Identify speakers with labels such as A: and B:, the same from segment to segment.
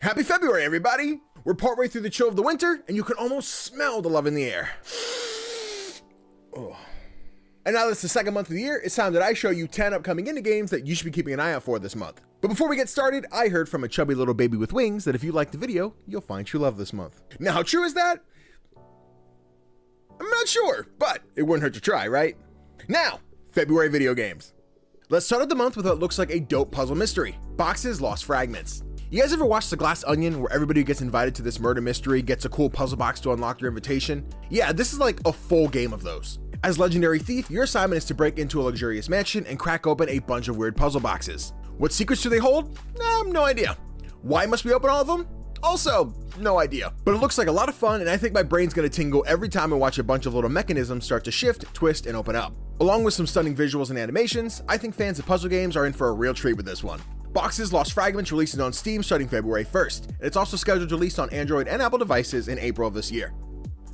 A: Happy February, everybody! We're partway through the chill of the winter, and you can almost smell the love in the air. Oh. And now that's the second month of the year, it's time that I show you 10 upcoming indie games that you should be keeping an eye out for this month. But before we get started, I heard from a chubby little baby with wings that if you like the video, you'll find true love this month. Now, how true is that? I'm not sure, but it wouldn't hurt to try, right? Now, February video games. Let's start out the month with what looks like a dope puzzle mystery, Boxes Lost Fragments. You guys ever watched The Glass Onion, where everybody who gets invited to this murder mystery gets a cool puzzle box to unlock your invitation? Yeah, this is like a full game of those. As legendary thief, your assignment is to break into a luxurious mansion and crack open a bunch of weird puzzle boxes. What secrets do they hold? No idea. Why must we open all of them? Also, no idea. But it looks like a lot of fun, and I think my brain's gonna tingle every time I watch a bunch of little mechanisms start to shift, twist, and open up. Along with some stunning visuals and animations, I think fans of puzzle games are in for a real treat with this one. Boxes Lost Fragments releases on Steam starting February 1st, and it's also scheduled to release on Android and Apple devices in April of this year.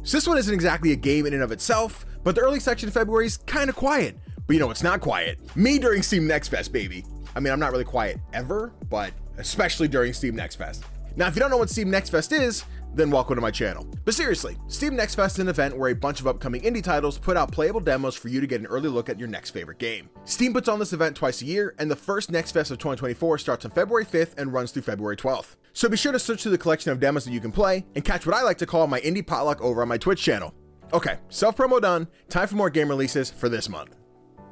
A: So this one isn't exactly a game in and of itself, but the early section of February is kinda quiet. But you know what's not quiet? Me during Steam Next Fest, baby. I mean, I'm not really quiet ever, but especially during Steam Next Fest. Now, if you don't know what Steam Next Fest is, then welcome to my channel. But seriously, Steam Next Fest is an event where a bunch of upcoming indie titles put out playable demos for you to get an early look at your next favorite game. Steam puts on this event twice a year, and the first Next Fest of 2024 starts on February 5th and runs through February 12th. So be sure to search through the collection of demos that you can play, and catch what I like to call my indie potluck over on my Twitch channel. Okay, self-promo done, time for more game releases for this month.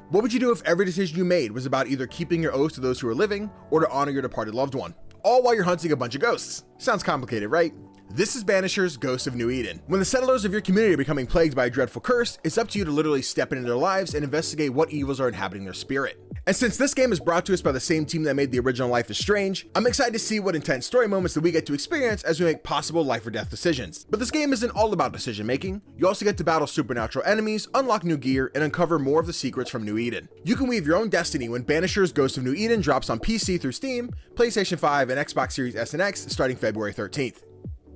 A: What would you do if every decision you made was about either keeping your oath to those who are living, or to honor your departed loved one? All while you're hunting a bunch of ghosts. Sounds complicated, right? This is Banisher's Ghosts of New Eden. When the settlers of your community are becoming plagued by a dreadful curse, it's up to you to literally step into their lives and investigate what evils are inhabiting their spirit. And since this game is brought to us by the same team that made the original Life is Strange, I'm excited to see what intense story moments that we get to experience as we make possible life or death decisions. But this game isn't all about decision making. You also get to battle supernatural enemies, unlock new gear, and uncover more of the secrets from New Eden. You can weave your own destiny when Banisher's Ghosts of New Eden drops on PC through Steam, PlayStation 5, and Xbox Series S and X starting February 13th.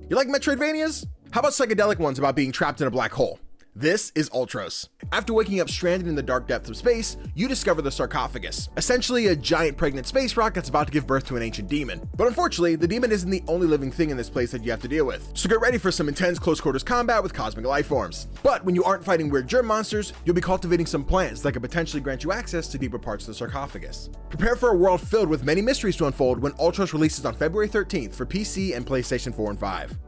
A: You like Metroidvanias? How about psychedelic ones about being trapped in a black hole? This is Ultros. After waking up stranded in the dark depths of space, you discover the sarcophagus, essentially a giant pregnant space rock that's about to give birth to an ancient demon. But unfortunately, the demon isn't the only living thing in this place that you have to deal with. So get ready for some intense close quarters combat with cosmic life forms. But when you aren't fighting weird germ monsters, you'll be cultivating some plants that could potentially grant you access to deeper parts of the sarcophagus. Prepare for a world filled with many mysteries to unfold when Ultros releases on February 13th for PC and PlayStation 4 and 5.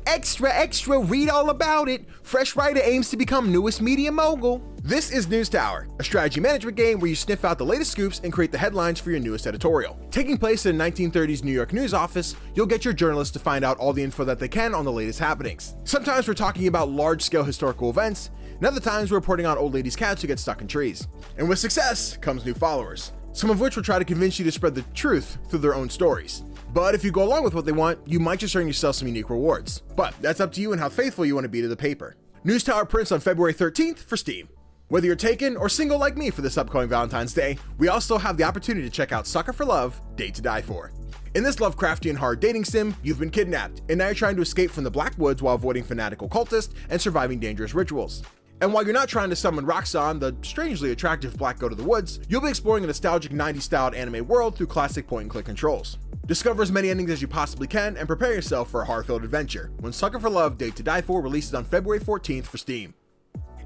A: Extra, read all about it. Fresh Writer aims to become newest media mogul. This is News Tower, a strategy management game where you sniff out the latest scoops and create the headlines for your newest editorial. Taking place in a 1930s New York news office, you'll get your journalists to find out all the info that they can on the latest happenings. Sometimes we're talking about large-scale historical events, and other times we're reporting on old ladies' cats who get stuck in trees. And with success comes new followers, some of which will try to convince you to spread the truth through their own stories. But if you go along with what they want, you might just earn yourself some unique rewards. But that's up to you and how faithful you want to be to the paper. News Tower prints on February 13th for Steam. Whether you're taken or single like me for this upcoming Valentine's Day, we also have the opportunity to check out Sucker for Love, Date to Die For. In this Lovecraftian hard dating sim, you've been kidnapped, and now you're trying to escape from the Black Woods while avoiding fanatical cultists and surviving dangerous rituals. And while you're not trying to summon Roxanne, the strangely attractive black goat of the woods, you'll be exploring a nostalgic 90s styled anime world through classic point-and-click controls. Discover as many endings as you possibly can and prepare yourself for a horror-filled adventure when Sucker for Love Date to Die For releases on February 14th for Steam.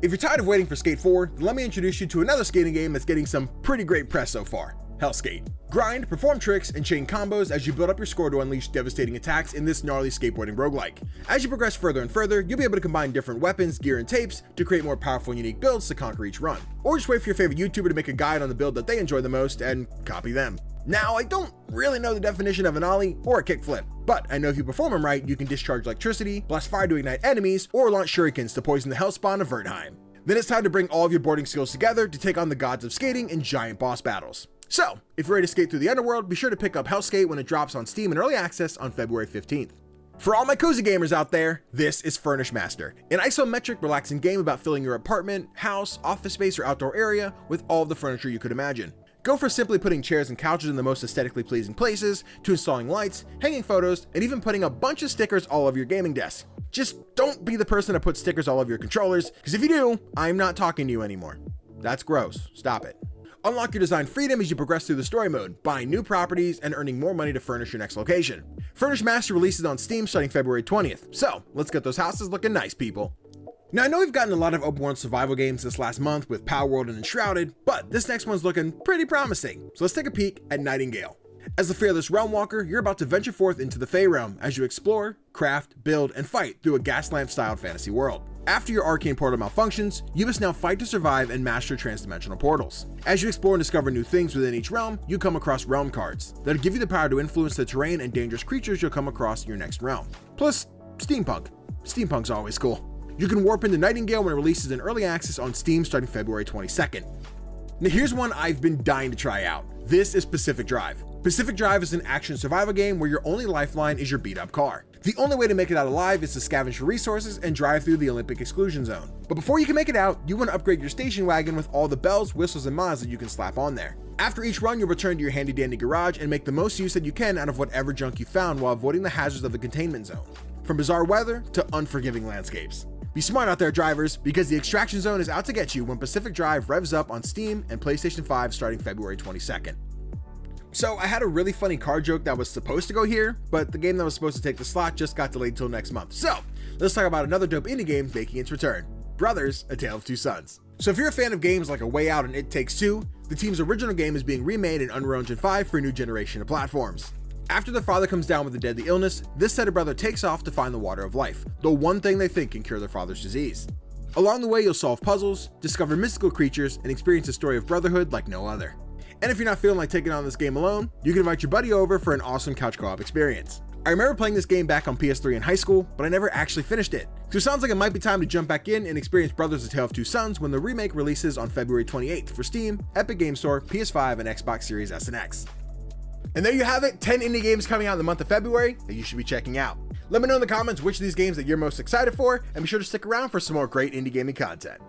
A: If you're tired of waiting for Skate 4, then let me introduce you to another skating game that's getting some pretty great press so far, Hellskate. Grind, perform tricks, and chain combos as you build up your score to unleash devastating attacks in this gnarly skateboarding roguelike. As you progress further and further, you'll be able to combine different weapons, gear, and tapes to create more powerful and unique builds to conquer each run. Or just wait for your favorite YouTuber to make a guide on the build that they enjoy the most and copy them. Now, I don't really know the definition of an ollie or a kickflip, but I know if you perform them right, you can discharge electricity, blast fire to ignite enemies, or launch shurikens to poison the hellspawn of Wertheim. Then it's time to bring all of your boarding skills together to take on the gods of skating in giant boss battles. So, if you're ready to skate through the underworld, be sure to pick up Hellskate when it drops on Steam in early access on February 15th. For all my cozy gamers out there, this is Furnish Master, an isometric, relaxing game about filling your apartment, house, office space, or outdoor area with all of the furniture you could imagine. Go from simply putting chairs and couches in the most aesthetically pleasing places, to installing lights, hanging photos, and even putting a bunch of stickers all over your gaming desk. Just don't be the person to put stickers all over your controllers, because if you do, I'm not talking to you anymore. That's gross. Stop it. Unlock your design freedom as you progress through the story mode, buying new properties and earning more money to furnish your next location. Furnish Master releases on Steam starting February 20th, so let's get those houses looking nice, people. Now I know we've gotten a lot of open world survival games this last month with Palworld and Enshrouded, but this next one's looking pretty promising, so let's take a peek at Nightingale. As the fearless realm walker, you're about to venture forth into the Fey realm as you explore, craft, build, and fight through a Gaslamp-styled fantasy world. After your arcane portal malfunctions, you must now fight to survive and master transdimensional portals. As you explore and discover new things within each realm, you come across realm cards that'll give you the power to influence the terrain and dangerous creatures you'll come across in your next realm. Plus, steampunk. Steampunk's always cool. You can warp into Nightingale when it releases in early access on Steam starting February 22nd. Now here's one I've been dying to try out. This is Pacific Drive. Pacific Drive is an action survival game where your only lifeline is your beat up car. The only way to make it out alive is to scavenge for resources and drive through the Olympic exclusion zone. But before you can make it out, you want to upgrade your station wagon with all the bells, whistles, and mods that you can slap on there. After each run, you'll return to your handy dandy garage and make the most use that you can out of whatever junk you found while avoiding the hazards of the containment zone. From bizarre weather to unforgiving landscapes. Be smart out there, drivers, because the extraction zone is out to get you when Pacific Drive revs up on Steam and PlayStation 5 starting February 22nd. So I had a really funny car joke that was supposed to go here, but the game that was supposed to take the slot just got delayed till next month. So let's talk about another dope indie game making its return, Brothers: A Tale of Two Sons. So if you're a fan of games like A Way Out and It Takes Two, the team's original game is being remade in Unreal Engine 5 for a new generation of platforms. After their father comes down with a deadly illness, this set of brother takes off to find the water of life, the one thing they think can cure their father's disease. Along the way, you'll solve puzzles, discover mystical creatures, and experience a story of brotherhood like no other. And if you're not feeling like taking on this game alone, you can invite your buddy over for an awesome couch co-op experience. I remember playing this game back on PS3 in high school, but I never actually finished it. So it sounds like it might be time to jump back in and experience Brothers: A Tale of Two Sons when the remake releases on February 28th for Steam, Epic Games Store, PS5, and Xbox Series S and X. And there you have it, 10 indie games coming out in the month of February that you should be checking out. Let me know in the comments which of these games that you're most excited for, and be sure to stick around for some more great indie gaming content.